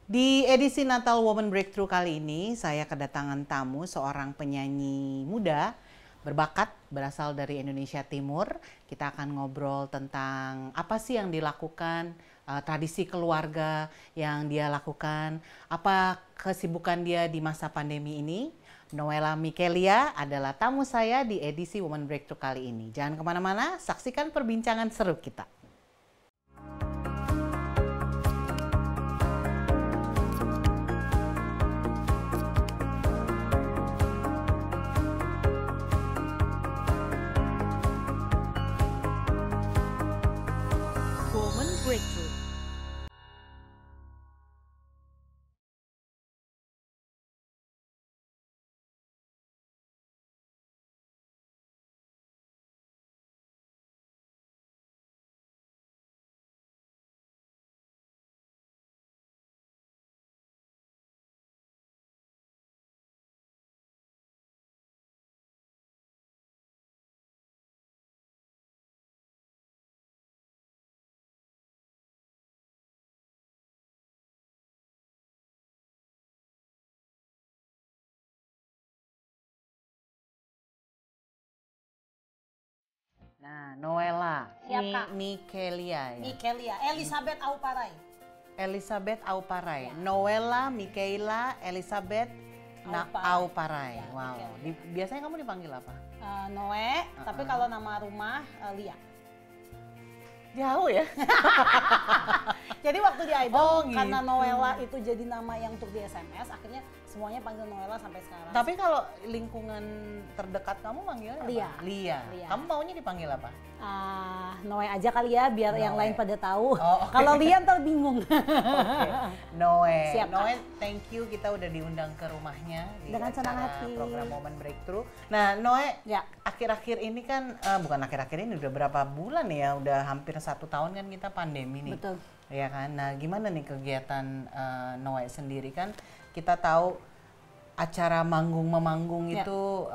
Di edisi Natal Woman Breakthrough kali ini, saya kedatangan tamu seorang penyanyi muda berbakat berasal dari Indonesia Timur. Kita akan ngobrol tentang apa sih yang dilakukan, tradisi keluarga yang dia lakukan, apa kesibukan dia di masa pandemi ini. Noella Mikelia adalah tamu saya di edisi Woman Breakthrough kali ini. Jangan kemana-mana, saksikan perbincangan seru kita. Woman Breakthrough. Nah, Noella Siap, Kak. Mikelia ya. Mikelia, Elizabeth Auparai. Elizabeth Auparai. Ya. Noella Mikeila Elizabeth Auparai. Ya, Wow. Mikelia. Biasanya kamu dipanggil apa? Noe, tapi kalau nama rumah Lia. Jauh ya? Jadi waktu di Idol, Oh, karena gitu. Noella itu jadi nama yang untuk di SMS, akhirnya semuanya panggil Noella sampai sekarang. Tapi kalau lingkungan terdekat kamu manggilnya apa? Lia. Lia. Lia. Kamu maunya dipanggil apa? Noe aja kali ya, biar yang Noe. lain pada tahu. Oh, oke. Kalau Lia ntar bingung. Oke. Noe. Siap, Kak. Noe, thank you kita udah diundang ke rumahnya di Dengan senang acara hati. program Woman Breakthrough. Nah, Noe, Ya. akhir-akhir ini kan, bukan akhir-akhir ini, udah berapa bulan ya, udah hampir 1 tahun kan kita pandemi nih. Betul. Ya kan, nah gimana nih kegiatan Noe sendiri kan, kita tahu acara manggung-memanggung Ya. itu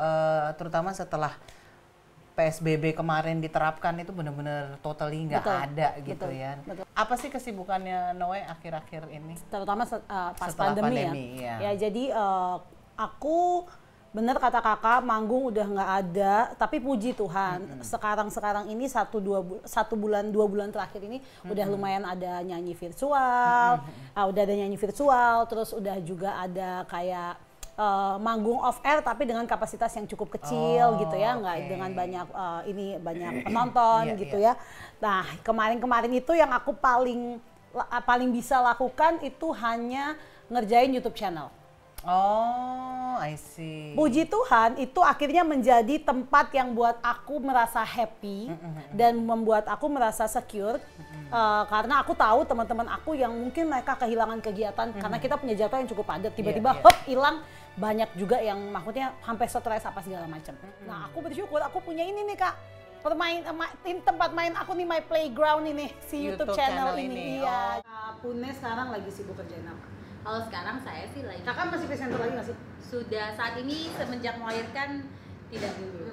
terutama setelah PSBB kemarin diterapkan itu benar-benar totally nggak Betul, ada gitu betul, ya. betul. Apa sih kesibukannya Noe akhir-akhir ini? Terutama pas Setelah pandemi, pandemi, ya. ya. Ya jadi aku bener kata kakak, manggung udah nggak ada, tapi puji Tuhan sekarang ini 2 bulan terakhir ini udah lumayan ada nyanyi virtual, udah ada nyanyi virtual, terus udah juga ada kayak manggung off air tapi dengan kapasitas yang cukup kecil gitu ya, nggak oke. dengan banyak penonton Iya, gitu iya. ya. Nah kemarin itu yang aku paling bisa lakukan itu hanya ngerjain YouTube channel. Oh, I see. Puji Tuhan itu akhirnya menjadi tempat yang buat aku merasa happy dan membuat aku merasa secure karena aku tahu teman-teman aku yang mungkin mereka kehilangan kegiatan karena kita punya jadwal yang cukup padat, tiba-tiba Iya. hop hilang, banyak juga yang maksudnya sampai stres apa segala macam. Nah aku bersyukur aku punya ini nih Kak, tempat main aku nih, my playground ini, si YouTube channel ini. Iya. Pune sekarang lagi sibuk kerjain apa? Kalau sekarang saya sih lagi Kakak masih presenter lagi nggak sih? sudah saat ini semenjak melahirkan tidak dulu.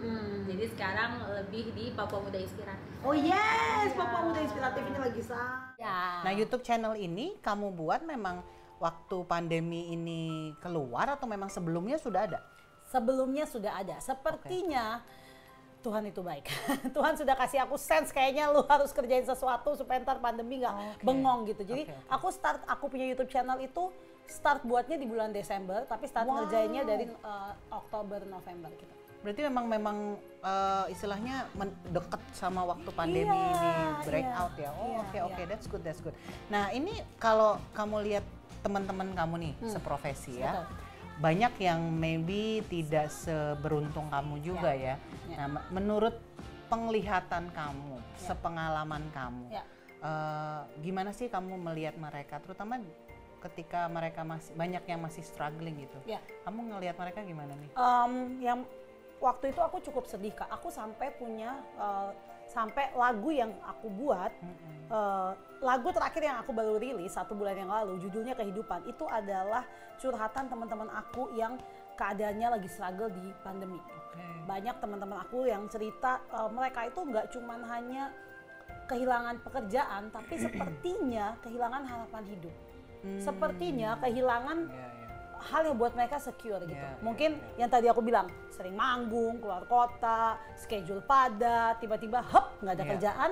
Jadi sekarang lebih di Papua Muda Inspiratif. Oh yes, Papua Muda Inspiratif ini lagi sah. Ya. Nah, YouTube channel ini kamu buat memang waktu pandemi ini keluar atau memang sebelumnya sudah ada? Sebelumnya sudah ada. Sepertinya Tuhan itu baik. Tuhan sudah kasih aku sense kayaknya lu harus kerjain sesuatu supaya ntar pandemi nggak bengong gitu. Jadi Oke. aku punya YouTube channel itu start buatnya di bulan Desember, tapi start Wow. ngerjainnya dari Oktober November gitu. Berarti memang istilahnya deket sama waktu pandemi Iya, ini breakout ya. Oh, iya, oke, iya. that's good. Nah, ini kalau kamu lihat teman-teman kamu nih seprofesi ya. Betul. Banyak yang maybe tidak seberuntung kamu juga ya. Ya. Nah, menurut penglihatan kamu, sepengalaman kamu, Ya. gimana sih kamu melihat mereka, terutama ketika mereka masih banyak yang masih struggling gitu. Ya. Kamu ngelihat mereka gimana nih? Yang waktu itu aku cukup sedih Kak. Aku sampai punya sampai lagu yang aku buat, lagu terakhir yang aku baru rilis 1 bulan yang lalu, judulnya Kehidupan. Itu adalah curhatan teman-teman aku yang keadaannya lagi struggle di pandemi. Banyak teman-teman aku yang cerita mereka itu nggak cuman hanya kehilangan pekerjaan, tapi sepertinya kehilangan harapan hidup. sepertinya kehilangan Iya, iya. hal yang buat mereka secure gitu. Iya, Mungkin yang tadi aku bilang, sering manggung, keluar kota, schedule padat, tiba-tiba nggak ada Iya. kerjaan,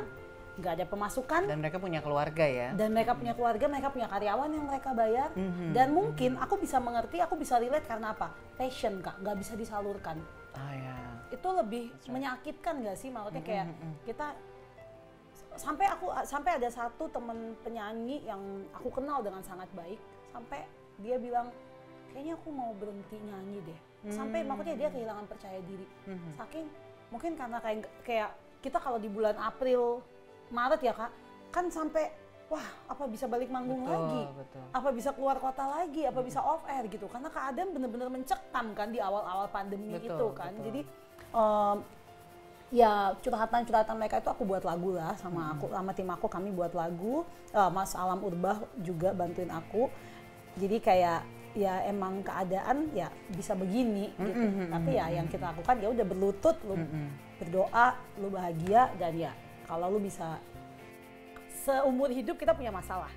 nggak ada pemasukan, Dan mereka punya keluarga ya. dan mereka punya keluarga, mereka punya karyawan yang mereka bayar. Dan mungkin aku bisa mengerti, aku bisa relate karena apa? Passion Kak, nggak bisa disalurkan. Ah ya. Itu lebih menyakitkan nggak sih? Maksudnya kayak kita sampai ada satu temen penyanyi yang aku kenal dengan sangat baik, sampai dia bilang kayaknya aku mau berhenti nyanyi deh. Sampai makanya dia kehilangan percaya diri. Saking mungkin karena kayak kita kalau di bulan April, Maret ya Kak, kan sampai wah apa bisa balik manggung Betul, lagi, betul. apa bisa keluar kota lagi, apa bisa off air gitu. Karena keadaan bener-bener mencekam kan di awal-awal pandemi Betul, itu kan. betul. Jadi ya curhatan-curhatan mereka itu aku buat lagu lah sama aku, sama tim aku, kami buat lagu. Mas Alam Urbah juga bantuin aku. Jadi kayak ya emang keadaan ya bisa begini gitu. Tapi ya yang kita lakukan ya udah berlutut, lu berdoa, lu bahagia, dan ya kalau lu bisa, seumur hidup kita punya masalah.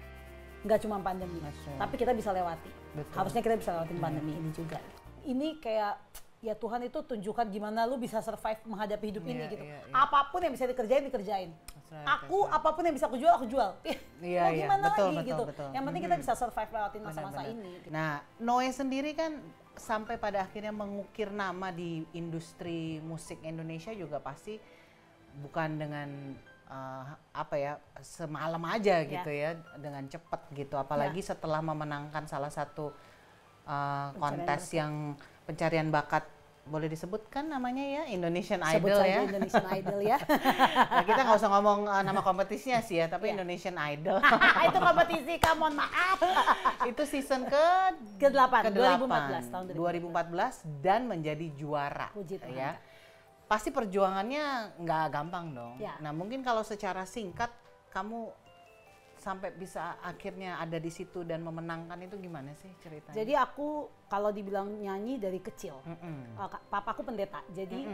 Nggak cuma pandemi, tapi kita bisa lewati. Betul. Harusnya kita bisa lewatin pandemi ini juga. Ini kayak ya Tuhan itu tunjukkan gimana lu bisa survive menghadapi hidup ini Iya, gitu. iya, iya. Apapun yang bisa dikerjain. right, Aku apapun yang bisa aku jual, aku jual. Iya, Mau iya, gimana betul, lagi betul, gitu. betul. Yang penting kita bisa survive lewatin masa-masa Benar-benar. ini. Gitu. Nah, Noe sendiri kan sampai pada akhirnya mengukir nama di industri musik Indonesia juga pasti bukan dengan apa ya, semalam aja gitu ya, dengan cepat gitu. Apalagi setelah memenangkan salah satu kontes yang pencarian bakat, boleh disebutkan namanya ya, Indonesian Sebut Idol saja ya. Indonesian Idol ya. Nah, kita nggak usah ngomong nama kompetisinya sih ya, tapi Iya. Indonesian Idol. Itu kompetisi, mohon maaf. Itu season Ke-8, ke-8, 2014, tahun 2014 dan menjadi juara. Puji Tuhan. Ya. Pasti perjuangannya nggak gampang dong. Ya. Nah, mungkin kalau secara singkat kamu sampai bisa akhirnya ada di situ dan memenangkan itu gimana sih ceritanya? Jadi aku kalau dibilang nyanyi dari kecil, papaku pendeta. Jadi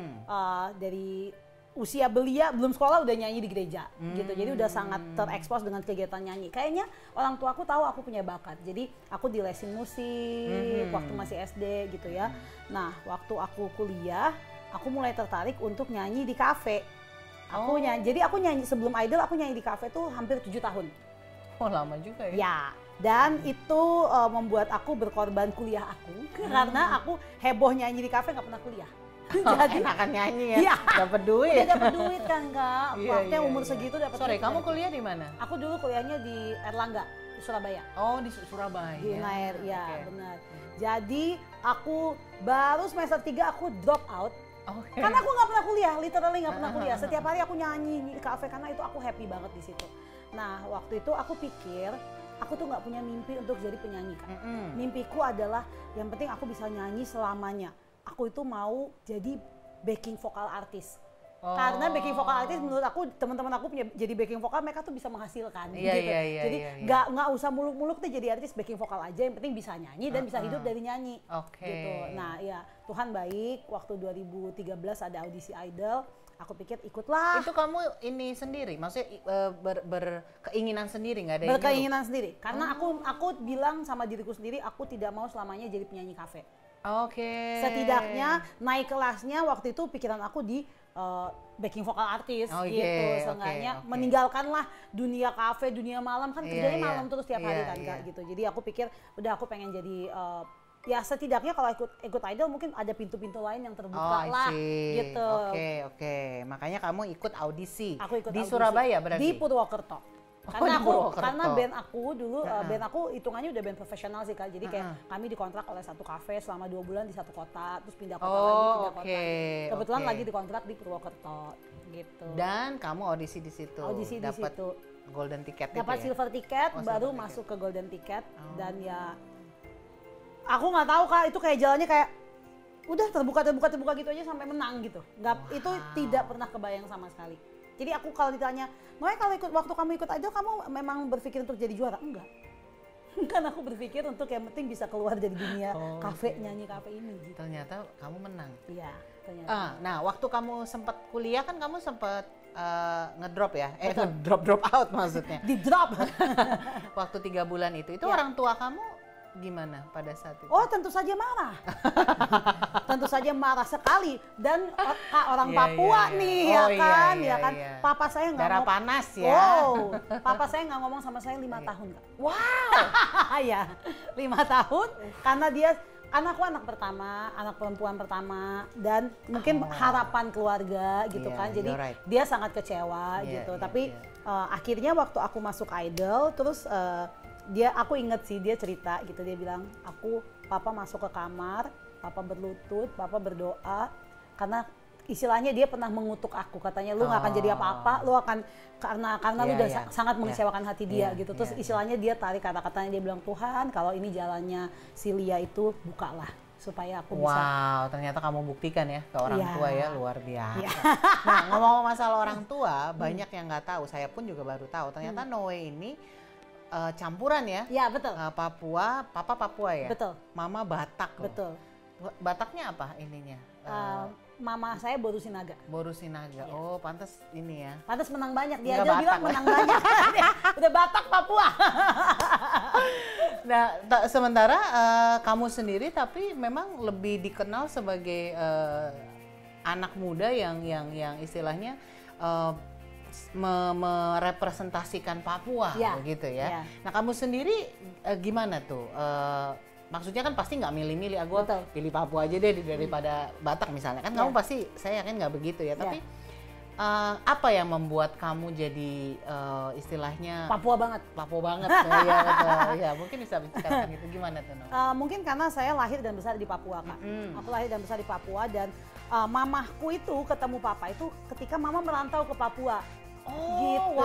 dari usia belia belum sekolah udah nyanyi di gereja gitu. Jadi udah sangat terekspos dengan kegiatan nyanyi. Kayaknya orang tua aku tahu aku punya bakat. Jadi aku dilesin musik waktu masih SD gitu ya. Nah, waktu aku kuliah, aku mulai tertarik untuk nyanyi di kafe. Aku jadi aku nyanyi sebelum Idol, aku nyanyi di kafe tuh hampir 7 tahun. Oh, lama juga ya. Ya, dan itu membuat aku berkorban kuliah aku karena aku heboh nyanyi di kafe nggak pernah kuliah. Jadi enakan nyanyi ya. Iya. Dapat duit. Udah dapat duit kan Kak, Iya, waktunya iya, umur iya. segitu dapat Sorry, duit. kamu kuliah di mana? Aku dulu kuliahnya di Erlangga, di Surabaya. Oh, di Surabaya. Di Unair, ya Oke. benar. Jadi aku baru semester 3 aku drop out. Oke. Karena aku nggak pernah kuliah, literally nggak pernah kuliah. Setiap hari aku nyanyi di kafe karena itu aku happy banget di situ. Nah, waktu itu aku pikir aku tuh nggak punya mimpi untuk jadi penyanyi Kak. Mimpiku adalah yang penting aku bisa nyanyi selamanya. Aku itu mau jadi backing vokal artis. Karena backing vokal artis menurut aku, teman-teman aku punya jadi backing vokal, mereka tuh bisa menghasilkan Iya, gitu. iya, Jadi iya, iya. nggak usah muluk-muluk tuh jadi artis backing vokal aja, yang penting bisa nyanyi dan bisa hidup dari nyanyi. Oke. Gitu. Nah, ya Tuhan baik, waktu 2013 ada audisi Idol, aku pikir ikutlah. Itu kamu ini sendiri, maksudnya berkeinginan sendiri, nggak ada yang Berkeinginan sendiri. Karena aku bilang sama diriku sendiri, aku tidak mau selamanya jadi penyanyi kafe. nyuruh? Oke. Setidaknya naik kelasnya waktu itu pikiran aku di backing vokal artis Oh, gitu. oke, Seenggaknya oke. meninggalkanlah dunia kafe, dunia malam kan Iya, kerjanya iya. malam terus tiap hari Iya, kan Kak iya. gitu. Jadi aku pikir udah aku pengen jadi ya setidaknya kalau ikut Idol mungkin ada pintu-pintu lain yang terbuka I lah see. gitu. Oke. Makanya kamu ikut audisi. Aku ikut di audisi. Surabaya berarti. Di Purwokerto. di Purwokerto. Karena band aku dulu, band aku hitungannya udah band profesional sih Kak. Jadi kayak kami dikontrak oleh satu kafe selama 2 bulan di satu kota, terus pindah kota lagi, pindah kota. oke, Kebetulan oke. lagi dikontrak di Purwokerto gitu. Dan kamu audisi di situ. Audisi di Dapat situ. golden ticket Dapat itu ya? silver ticket, Oh, baru silver masuk ke golden ticket dan ya aku nggak tahu Kak, itu kayak jalannya kayak udah terbuka gitu aja sampai menang gitu. Itu tidak pernah kebayang sama sekali. Jadi aku kalau ditanya, Noe kalau waktu kamu ikut Idol kamu memang berpikir untuk jadi juara? Enggak. Kan aku berpikir untuk yang penting bisa keluar dari dunia kafe, nyanyi kafe ini gitu. Ternyata kamu menang. Iya, ternyata. Nah, waktu kamu sempat kuliah kan kamu sempat ngedrop ya, drop out maksudnya. Di drop. Waktu 3 bulan itu Ya. orang tua kamu gimana pada saat itu? Oh, tentu saja marah. Tentu saja marah sekali. Dan orang Iya, Papua iya, iya. nih, Oh, ya iya, kan, iya, ya kan. iya. Papa saya nggak Darah mau. panas ya. Wow, papa saya nggak ngomong sama saya 5 tahun, Kak. Wow. Ya, 5 tahun karena aku anak pertama, anak perempuan pertama, dan mungkin harapan keluarga gitu Iya, kan. Jadi you're right. dia sangat kecewa Iya, gitu. iya, Tapi iya. akhirnya waktu aku masuk Idol, terus aku inget sih dia cerita gitu, dia bilang, papa masuk ke kamar, papa berlutut, papa berdoa, karena istilahnya dia pernah mengutuk aku, katanya lu nggak akan jadi apa-apa, lu akan karena lu Iya, udah iya. sangat mengecewakan hati dia Iya, gitu. Terus iya, istilahnya dia tarik kata-katanya, dia bilang, Tuhan kalau ini jalannya si Lia itu bukalah supaya aku bisa. Wow, ternyata kamu buktikan ya ke orang Iya. tua ya, luar biasa. Iya. Nah, ngomong masalah orang tua, banyak yang nggak tahu. Saya pun juga baru tahu. Ternyata Noe ini campuran ya. Ya betul, Papua, papa Papua ya. betul, Mama Batak. loh. betul. Bataknya apa ininya? Mama saya Boru Sinaga. Boru Sinaga. Oh, pantas ini ya. Pantas menang banyak, dia Nggak aja bilang Batak. menang banyak. Udah Batak Papua. Nah, sementara kamu sendiri tapi memang lebih dikenal sebagai anak muda yang istilahnya merepresentasikan Papua, Ya, begitu ya. ya. Nah, kamu sendiri gimana tuh? Maksudnya kan pasti nggak milih-milih, gue Betul. pilih Papua aja deh daripada Batak misalnya. Kan Ya. kamu pasti, saya yakin nggak begitu ya. Tapi apa yang membuat kamu jadi istilahnya Papua banget. Papua banget? Iya, betul. Ya, mungkin bisa bicara gitu. Gimana tuh, No? Mungkin karena saya lahir dan besar di Papua, Kak. Aku lahir dan besar di Papua, dan mamahku itu ketemu papa itu ketika mama merantau ke Papua. Gitu.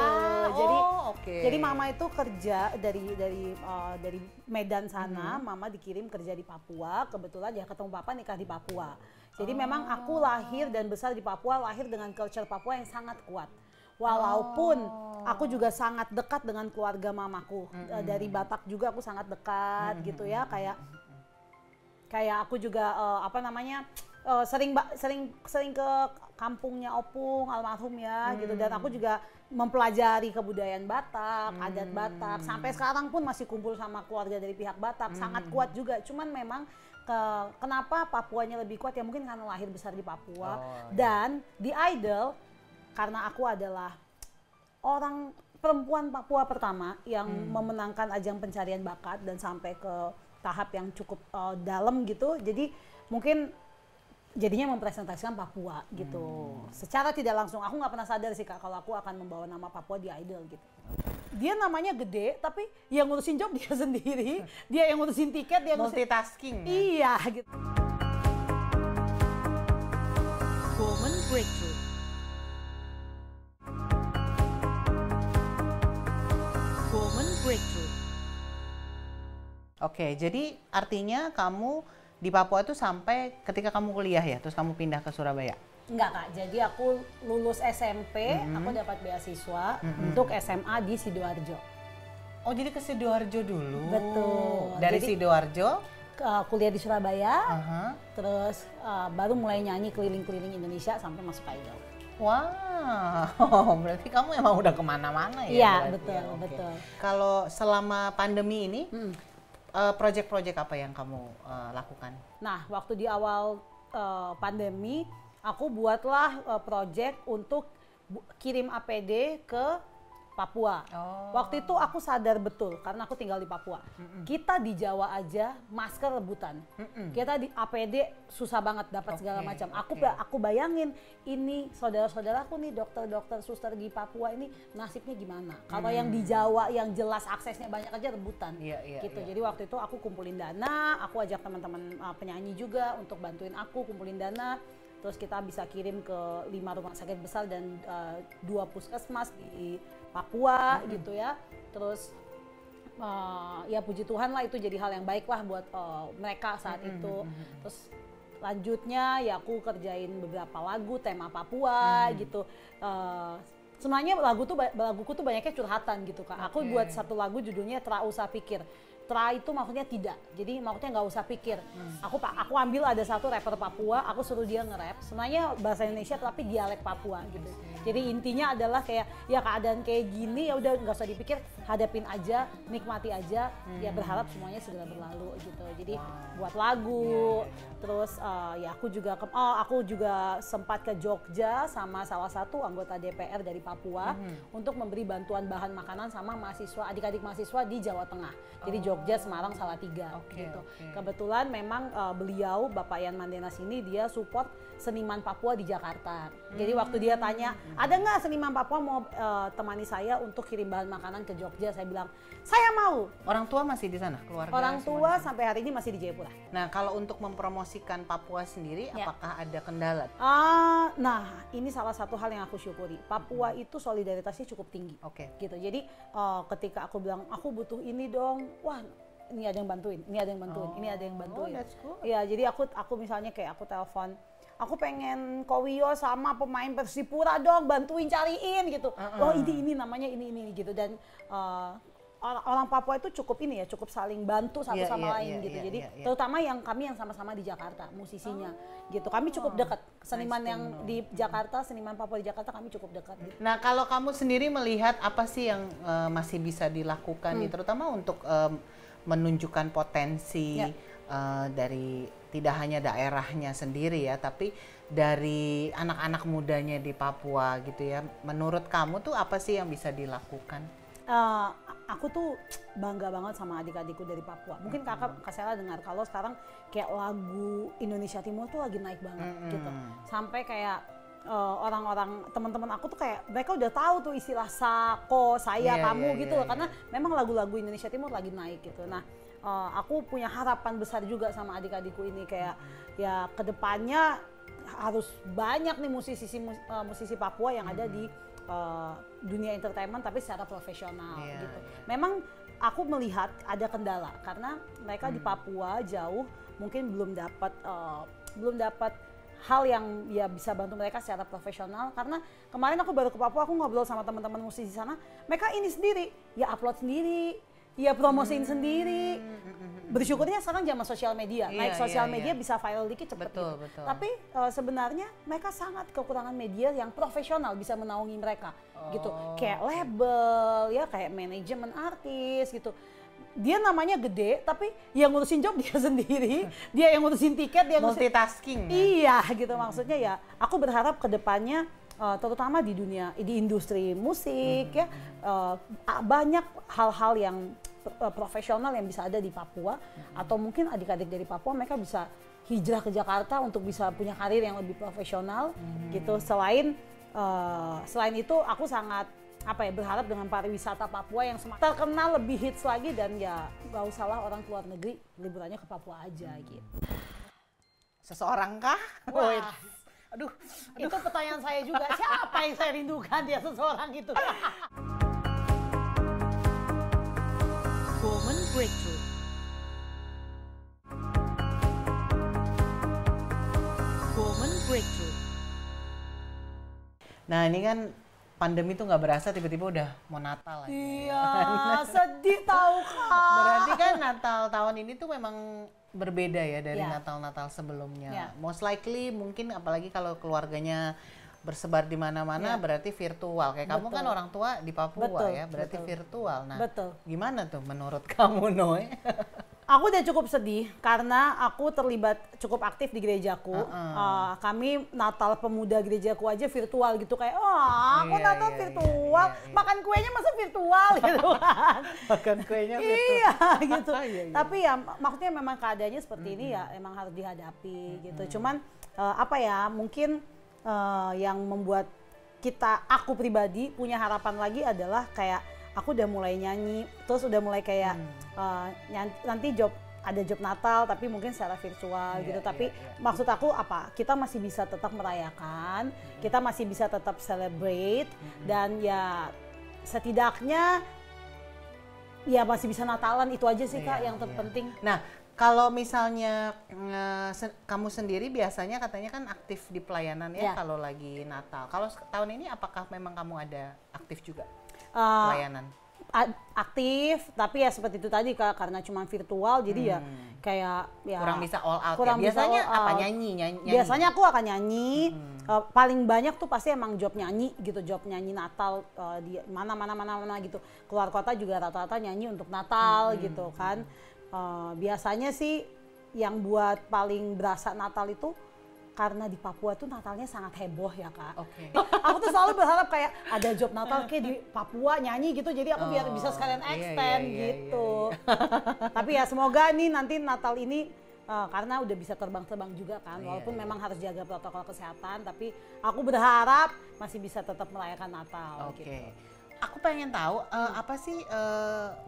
Jadi mama itu kerja dari Medan sana, mama dikirim kerja di Papua. Kebetulan ya ketemu papa nikah di Papua. Jadi memang aku lahir dan besar di Papua, lahir dengan culture Papua yang sangat kuat. Walaupun aku juga sangat dekat dengan keluarga mamaku, dari Batak juga aku sangat dekat gitu ya, kayak aku juga sering ke kampungnya Opung almarhum ya gitu, dan aku juga mempelajari kebudayaan Batak, adat Batak, sampai sekarang pun masih kumpul sama keluarga dari pihak Batak, sangat kuat juga. Cuman memang kenapa Papuanya lebih kuat ya mungkin karena lahir besar di Papua. Dan di Idol karena aku adalah orang perempuan Papua pertama yang memenangkan ajang pencarian bakat dan sampai ke tahap yang cukup dalam gitu, jadi mungkin jadinya mempresentasikan Papua gitu. Secara tidak langsung, aku nggak pernah sadar sih Kak kalau aku akan membawa nama Papua di Idol gitu. Dia namanya gede, tapi yang ngurusin job dia sendiri, dia yang ngurusin tiket, dia ngurusin Multitasking. Iya gitu. Woman Breakthrough. Woman Breakthrough. Oke, jadi artinya kamu di Papua itu sampai ketika kamu kuliah ya, terus kamu pindah ke Surabaya? Enggak Kak, jadi aku lulus SMP, aku dapat beasiswa untuk SMA di Sidoarjo. Oh, jadi ke Sidoarjo dulu? Betul. Dari Jadi, Sidoarjo? kuliah di Surabaya, Aha. terus baru mulai nyanyi keliling-keliling Indonesia sampai masuk Idol. Wow, berarti kamu emang udah kemana-mana ya? Iya, berarti betul, ya? Oke. betul. Kalau selama pandemi ini, project-project apa yang kamu lakukan? Nah, waktu di awal pandemi, aku buatlah project untuk kirim APD ke Papua. Waktu itu aku sadar betul karena aku tinggal di Papua. Kita di Jawa aja masker rebutan. Kita di APD susah banget dapat segala macam. Aku bayangin ini saudara-saudaraku nih dokter-dokter suster di Papua ini nasibnya gimana? Kalau yang di Jawa yang jelas aksesnya banyak aja rebutan. Gitu. Jadi waktu itu aku kumpulin dana, aku ajak teman-teman penyanyi juga untuk bantuin aku kumpulin dana. Terus kita bisa kirim ke 5 rumah sakit besar dan 2 puskesmas di Papua gitu ya. Terus ya puji Tuhan lah itu jadi hal yang baik lah buat mereka saat itu. Terus lanjutnya ya aku kerjain beberapa lagu tema Papua gitu. Sebenarnya laguku tuh banyaknya curhatan gitu Kak. Aku buat satu lagu judulnya Tra Usah Pikir. Tra itu maksudnya tidak, jadi maksudnya nggak usah pikir. Aku ambil ada satu rapper Papua, aku suruh dia nge-rap. Sebenarnya bahasa Indonesia tapi dialek Papua gitu. Jadi intinya adalah kayak ya keadaan kayak gini ya udah nggak usah dipikir, hadapin aja, nikmati aja, ya berharap semuanya segera berlalu gitu. Jadi buat lagu, terus ya aku juga sempat ke Jogja sama salah satu anggota DPR dari Papua untuk memberi bantuan bahan makanan sama mahasiswa, adik-adik mahasiswa di Jawa Tengah. Jadi Jogja, Semarang, Salatiga gitu. Kebetulan memang beliau Bapak Yan Mandenas ini dia support seniman Papua di Jakarta. Jadi waktu dia tanya, ada nggak seniman Papua mau temani saya untuk kirim bahan makanan ke Jogja? Saya bilang, saya mau. Orang tua masih di sana, keluarga? Orang tua sampai hari ini masih di Jayapura. Nah, kalau untuk mempromosikan Papua sendiri, apakah ada kendala? Nah, ini salah satu hal yang aku syukuri. Papua itu solidaritasnya cukup tinggi. Gitu. Jadi ketika aku bilang, aku butuh ini dong, wah ini ada yang bantuin, ini ada yang bantuin, ini ada yang bantuin. That's good. Ya, jadi aku misalnya kayak aku telepon, aku pengen Kowio sama pemain Persipura dong, bantuin cariin gitu. Oh ini namanya ini gitu. Dan orang Papua itu cukup ini ya, cukup saling bantu satu sama lain gitu. Jadi terutama kami yang sama-sama di Jakarta, musisinya gitu. Kami cukup dekat. Seniman yang di Jakarta, seniman Papua di Jakarta kami cukup dekat. Gitu. Nah, kalau kamu sendiri melihat apa sih yang masih bisa dilakukan nih, terutama untuk menunjukkan potensi dari tidak hanya daerahnya sendiri ya, tapi dari anak-anak mudanya di Papua gitu ya. Menurut kamu tuh apa sih yang bisa dilakukan? Aku tuh bangga banget sama adik-adikku dari Papua. Mungkin Kak Sela dengar kalau sekarang kayak lagu Indonesia Timur tuh lagi naik banget gitu. Sampai kayak orang-orang teman-teman aku tuh kayak mereka udah tahu tuh istilah sako, saya, kamu gitu loh. Karena memang lagu-lagu Indonesia Timur lagi naik gitu. Nah, aku punya harapan besar juga sama adik-adikku ini kayak ya kedepannya harus banyak nih musisi Papua yang ada di dunia entertainment tapi secara profesional gitu. Memang aku melihat ada kendala karena mereka di Papua jauh mungkin belum dapat hal yang ya bisa bantu mereka secara profesional. Karena kemarin aku baru ke Papua, aku ngobrol sama teman-teman musisi sana, mereka ini sendiri, ya upload sendiri, ya promosiin sendiri. Bersyukurnya sekarang zaman sosial media, naik sosial media bisa viral dikit cepet gitu. Tapi sebenarnya mereka sangat kekurangan media yang profesional bisa menaungi mereka gitu. Kayak label, ya kayak manajemen artis gitu. Dia namanya gede, tapi yang ngurusin job dia sendiri, dia yang ngurusin tiket, dia multitasking. Iya gitu maksudnya ya. Aku berharap kedepannya terutama di industri musik ya banyak hal-hal yang profesional yang bisa ada di Papua atau mungkin adik-adik dari Papua mereka bisa hijrah ke Jakarta untuk bisa punya karir yang lebih profesional gitu. Selain itu aku sangat berharap dengan pariwisata Papua yang semakin terkenal lebih hits lagi dan ya gak usahlah orang keluar negeri liburannya ke Papua aja gitu. Seseorang kah? Wah. Aduh, itu pertanyaan saya juga. Siapa yang saya rindukan dia seseorang itu? Woman Breakthrough. Woman Breakthrough. Nah, ini kan pandemi tuh nggak berasa tiba-tiba udah mau Natal aja. Iya, sedih tahu Kak. Berarti kan Natal tahun ini tuh memang berbeda ya dari Natal-Natal sebelumnya. Most likely mungkin apalagi kalau keluarganya bersebar di mana-mana berarti virtual. Kayak kamu kan orang tua di Papua ya, berarti virtual. Nah, gimana tuh menurut kamu, Noe? Aku udah cukup sedih karena aku terlibat cukup aktif di gerejaku. Kami Natal pemuda gerejaku aja virtual gitu kayak, aku Natal virtual, makan kuenya masa virtual gitu kan. Makan kuenya virtual. Iya gitu. Tapi ya maksudnya memang keadaannya seperti ini ya emang harus dihadapi gitu. Cuman mungkin yang membuat aku pribadi punya harapan lagi adalah kayak aku udah mulai nyanyi, terus udah mulai kayak nanti ada job Natal tapi mungkin secara virtual gitu. Tapi maksud aku kita masih bisa tetap merayakan, kita masih bisa tetap celebrate dan ya setidaknya ya masih bisa Natalan, itu aja sih Kak yang terpenting. Nah, kalau misalnya kamu sendiri biasanya katanya kan aktif di pelayanan ya kalau lagi Natal. Kalau tahun ini apakah memang kamu ada aktif juga pelayanan? aktif, tapi ya seperti itu tadi Kak, karena cuma virtual jadi ya kayak ya kurang bisa all out kurang ya. bisa Biasanya all apa out. nyanyi? Biasanya aku akan nyanyi, paling banyak tuh pasti emang job nyanyi gitu, job nyanyi Natal di mana gitu. Keluar kota juga rata-rata nyanyi untuk Natal gitu kan. Biasanya sih yang buat paling berasa Natal itu karena di Papua tuh Natalnya sangat heboh ya Kak. Oke. Aku tuh selalu berharap kayak ada job Natal kayak di Papua nyanyi gitu, jadi aku biar bisa sekalian iya, extend iya, gitu. Tapi ya semoga nih nanti Natal ini karena udah bisa terbang-terbang juga kan, walaupun memang harus jaga protokol kesehatan, tapi aku berharap masih bisa tetap merayakan Natal. Oke. Gitu. Aku pengen tahu apa sih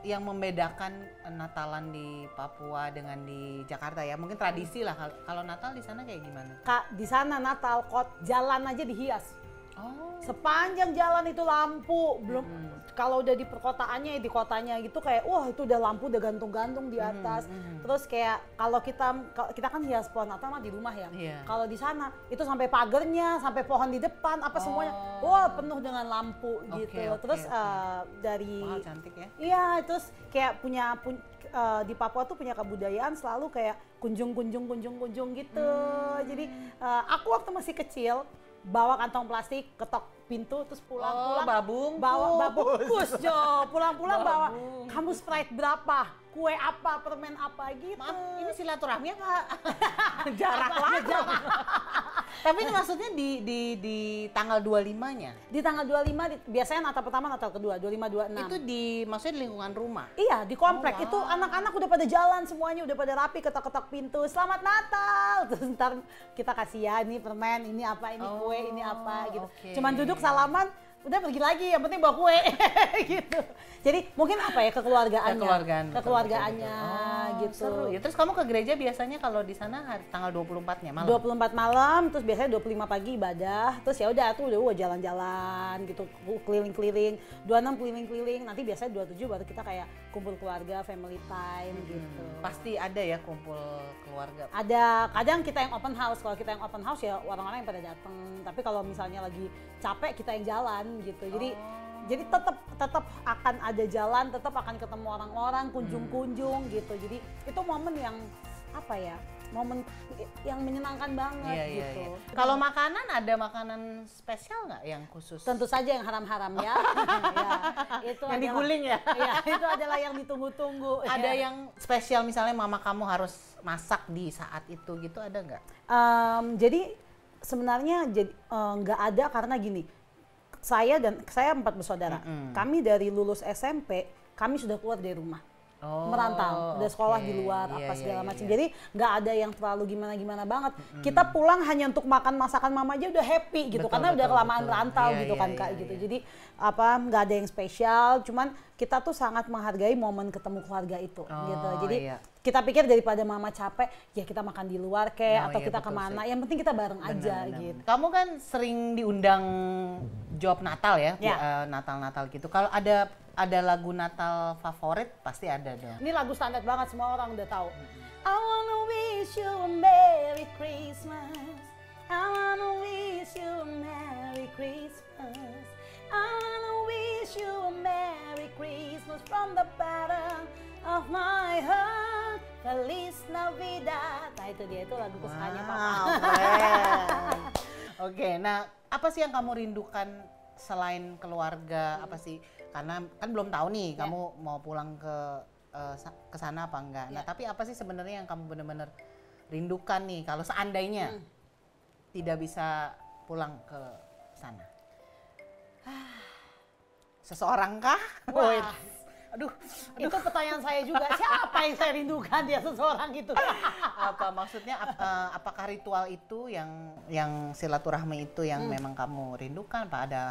yang membedakan Natalan di Papua dengan di Jakarta ya? Mungkin tradisi lah. Kalau Natal di sana kayak gimana? Kak, di sana Natal jalan aja dihias. Oh. Sepanjang jalan itu lampu, belum kalau udah di perkotaannya di kotanya gitu kayak wah itu udah lampu udah gantung-gantung di atas. Terus kayak kalau kita kan hias pohon Natal mah di rumah ya. Iya. Kalau di sana itu sampai pagernya, sampai pohon di depan apa semuanya. Wah, penuh dengan lampu gitu. Terus dari Wah, cantik ya. iya, terus kayak di Papua tuh punya kebudayaan selalu kayak kunjung gitu. Jadi aku waktu masih kecil bawa kantong plastik, ketok pintu, terus pulang-pulang bawa bungkus Jo, pulang-pulang bawa kamu Sprite berapa, kue apa, permen apa gitu. Maaf, ini silaturahmi apa? Jarak lagi. Tapi ini maksudnya di tanggal 25-nya? Di tanggal 25, biasanya Natal pertama, Natal kedua, 25, 26. Itu maksudnya di lingkungan rumah? Iya, di komplek. Oh, wow. Itu anak-anak udah pada jalan semuanya, udah pada rapi, ketok-ketok pintu, selamat Natal. Terus ntar kita kasih ya, ini permen, ini apa, ini kue, ini apa gitu. Okay. Cuman duduk salaman, udah pergi lagi, yang penting bawa kue gitu. Jadi mungkin apa ya, kekeluargaannya gitu. Seru ya. Terus kamu ke gereja biasanya kalau di sana tanggal 24-nya malam? 24 malam, terus biasanya 25 pagi ibadah, terus ya udah tuh udah jalan-jalan gitu, keliling-keliling, 26 keliling-keliling, nanti biasanya 27 baru kita kayak kumpul keluarga, family time gitu. Pasti ada ya kumpul keluarga? Ada, kadang kita yang open house, kalau kita yang open house ya orang-orang yang pada datang, tapi kalau misalnya lagi capek kita yang jalan gitu, jadi tetap akan ada jalan, tetap akan ketemu orang-orang, kunjung-kunjung gitu. Jadi itu momen yang apa ya? Momen yang menyenangkan banget gitu. Iya. Kalau makanan ada makanan spesial nggak yang khusus? Tentu saja yang haram-haram ya. Ya, itu yang diguling ya? Iya, itu adalah yang ditunggu-tunggu. Ada yang spesial misalnya mama kamu harus masak di saat itu gitu, ada nggak? Jadi sebenarnya nggak ada karena gini. Saya 4 bersaudara. Kami dari lulus SMP, kami sudah keluar dari rumah. Merantau, udah sekolah di luar, apa segala macam. Jadi nggak ada yang terlalu gimana-gimana banget. Kita pulang hanya untuk makan masakan mama aja udah happy gitu, karena udah kelamaan merantau gitu kan Kak gitu. Jadi nggak ada yang spesial, cuman kita tuh sangat menghargai momen ketemu keluarga itu gitu. Jadi kita pikir daripada mama capek, ya kita makan di luar atau kita kemana, yang penting kita bareng aja gitu. Kamu kan sering diundang job Natal ya, Natal-Natal gitu. Kalau ada lagu Natal favorit pasti ada dong. Ini lagu standar banget, semua orang udah tahu. I wanna wish you a Merry Christmas. I wanna wish you a Merry Christmas. I wanna wish you a Merry Christmas from the bottom of my heart. Feliz Navidad. Nah itu dia, itu lagu kesukaannya Papa. Oke, nah apa sih yang kamu rindukan selain keluarga? Apa sih? Karena kan belum tahu nih kamu mau pulang ke sana apa enggak. Nah, tapi apa sih sebenarnya yang kamu benar-benar rindukan nih kalau seandainya tidak bisa pulang ke sana? Seseorang kah? Wah. Aduh, itu pertanyaan saya juga. Siapa yang saya rindukan, dia seseorang itu? Apa maksudnya? Apakah ritual itu yang silaturahmi itu yang memang kamu rindukan? Apa ada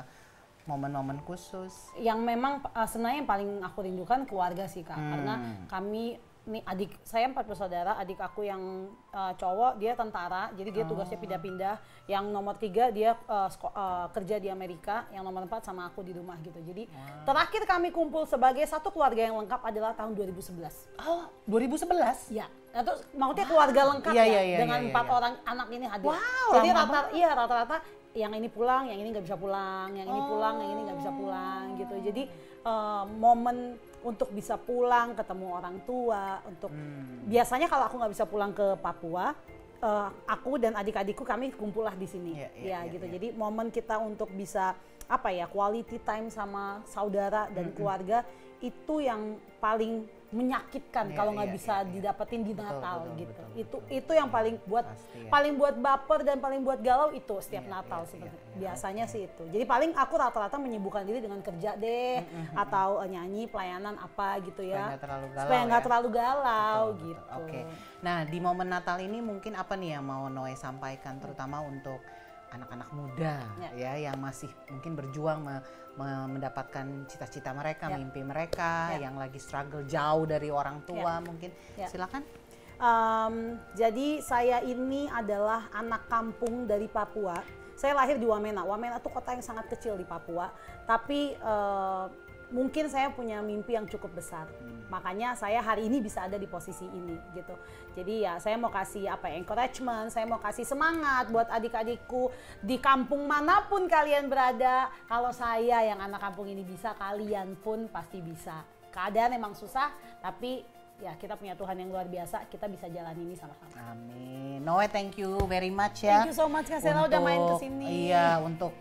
momen-momen khusus? Yang memang sebenarnya yang paling aku rindukan keluarga sih Kak, karena kami nih adik saya 4 bersaudara, adik aku yang cowok dia tentara, jadi dia tugasnya pindah-pindah. Yang nomor 3 dia kerja di Amerika, yang nomor 4 sama aku di rumah gitu. Jadi terakhir kami kumpul sebagai satu keluarga yang lengkap adalah tahun 2011. Oh, 2011? Ya, itu maksudnya keluarga lengkap dengan 4 orang anak ini hadir. Wow, jadi rata-rata yang ini pulang, yang ini nggak bisa pulang, yang ini pulang, yang ini nggak bisa pulang gitu. Jadi momen untuk bisa pulang ketemu orang tua, untuk biasanya kalau aku nggak bisa pulang ke Papua, aku dan adik-adikku kami kumpullah di sini, gitu. Jadi momen kita untuk bisa apa ya, quality time sama saudara dan keluarga itu yang paling menyakitkan kalau nggak bisa didapetin di Natal gitu. Itu yang paling buat baper dan paling buat galau itu setiap Natal seperti biasanya sih itu. Jadi paling aku rata-rata menyibukkan diri dengan kerja deh atau nyanyi pelayanan apa gitu ya. Supaya nggak terlalu galau gitu. Oke. Nah, di momen Natal ini mungkin apa nih yang mau Noe sampaikan terutama untuk anak-anak muda ya yang masih mungkin berjuang mendapatkan cita-cita mereka, mimpi mereka, yang lagi struggle jauh dari orang tua mungkin. Silakan. Jadi saya ini adalah anak kampung dari Papua. Saya lahir di Wamena. Wamena itu kota yang sangat kecil di Papua, tapi mungkin saya punya mimpi yang cukup besar. Makanya saya hari ini bisa ada di posisi ini gitu. Jadi ya saya mau kasih encouragement, saya mau kasih semangat buat adik-adikku di kampung manapun kalian berada. Kalau saya yang anak kampung ini bisa, kalian pun pasti bisa. Keadaan emang susah, tapi ya kita punya Tuhan yang luar biasa, kita bisa jalan ini sama-sama. Amin. Noe, thank you very much ya. Thank you so much Kak Sela udah main ke sini. Iya, untuk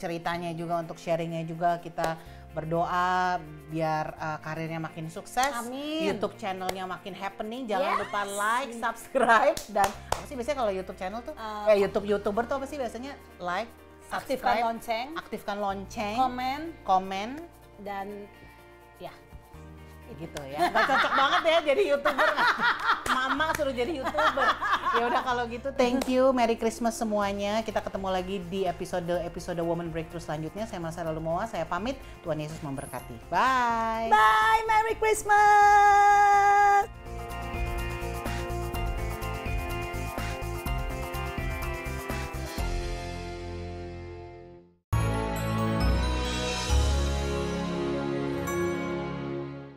ceritanya juga, untuk sharingnya juga, kita berdoa biar karirnya makin sukses. Amin. YouTube channelnya makin happening. Jangan lupa like, subscribe, dan apa sih biasanya kalau YouTube channel tuh YouTuber tuh apa sih biasanya? Like, subscribe, aktifkan lonceng, komen, dan ya gitu ya. Gak cocok banget ya jadi YouTuber. Mama suruh jadi YouTuber. Ya udah kalau gitu, thank you, Merry Christmas semuanya. Kita ketemu lagi di episode Woman Breakthrough selanjutnya. Saya Marsha Lalumowa, saya pamit. Tuhan Yesus memberkati. Bye. Bye, Merry Christmas.